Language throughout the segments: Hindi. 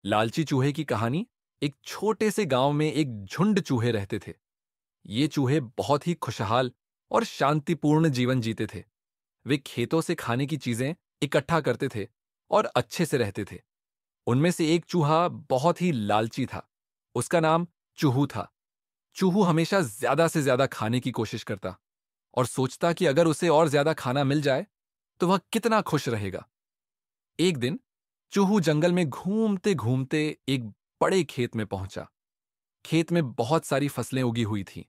लालची चूहे की कहानी। एक छोटे से गांव में एक झुंड चूहे रहते थे। ये चूहे बहुत ही खुशहाल और शांतिपूर्ण जीवन जीते थे। वे खेतों से खाने की चीजें इकट्ठा करते थे और अच्छे से रहते थे। उनमें से एक चूहा बहुत ही लालची था। उसका नाम चूहू था। चूहू हमेशा ज्यादा से ज्यादा खाने की कोशिश करता और सोचता कि अगर उसे और ज्यादा खाना मिल जाए तो वह कितना खुश रहेगा। एक दिन चूहू जंगल में घूमते घूमते एक बड़े खेत में पहुंचा। खेत में बहुत सारी फसलें उगी हुई थीं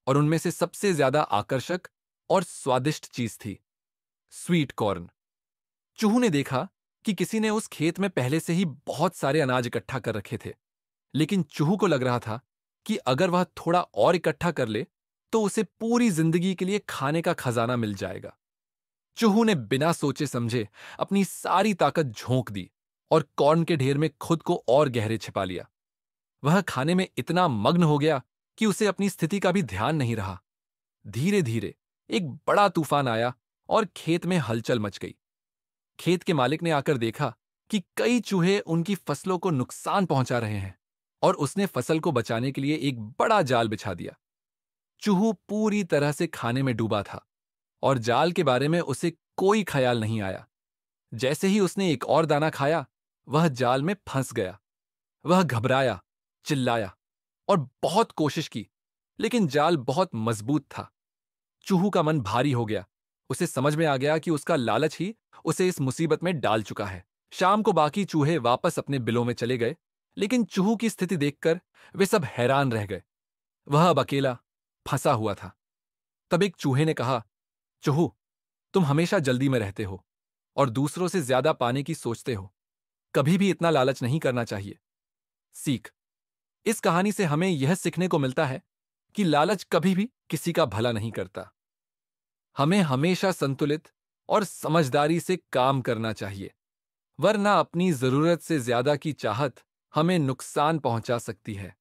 और उनमें से सबसे ज्यादा आकर्षक और स्वादिष्ट चीज थी स्वीट कॉर्न। चूहू ने देखा कि किसी ने उस खेत में पहले से ही बहुत सारे अनाज इकट्ठा कर रखे थे, लेकिन चूहू को लग रहा था कि अगर वह थोड़ा और इकट्ठा कर ले तो उसे पूरी जिंदगी के लिए खाने का खजाना मिल जाएगा। चूहू ने बिना सोचे समझे अपनी सारी ताकत झोंक दी और कॉर्न के ढेर में खुद को और गहरे छिपा लिया। वह खाने में इतना मग्न हो गया कि उसे अपनी स्थिति का भी ध्यान नहीं रहा। धीरे धीरे एक बड़ा तूफान आया और खेत में हलचल मच गई। खेत के मालिक ने आकर देखा कि कई चूहे उनकी फसलों को नुकसान पहुंचा रहे हैं और उसने फसल को बचाने के लिए एक बड़ा जाल बिछा दिया। चूहू पूरी तरह से खाने में डूबा था और जाल के बारे में उसे कोई ख्याल नहीं आया। जैसे ही उसने एक और दाना खाया, वह जाल में फंस गया। वह घबराया, चिल्लाया और बहुत कोशिश की, लेकिन जाल बहुत मजबूत था। चूहू का मन भारी हो गया। उसे समझ में आ गया कि उसका लालच ही उसे इस मुसीबत में डाल चुका है। शाम को बाकी चूहे वापस अपने बिलों में चले गए, लेकिन चूहू की स्थिति देखकर वे सब हैरान रह गए। वह अब अकेला फंसा हुआ था। तब एक चूहे ने कहा, चूहू, तुम हमेशा जल्दी में रहते हो और दूसरों से ज्यादा पाने की सोचते हो। कभी भी इतना लालच नहीं करना चाहिए। सीख। इस कहानी से हमें यह सीखने को मिलता है कि लालच कभी भी किसी का भला नहीं करता। हमें हमेशा संतुलित और समझदारी से काम करना चाहिए, वरना अपनी जरूरत से ज्यादा की चाहत हमें नुकसान पहुंचा सकती है।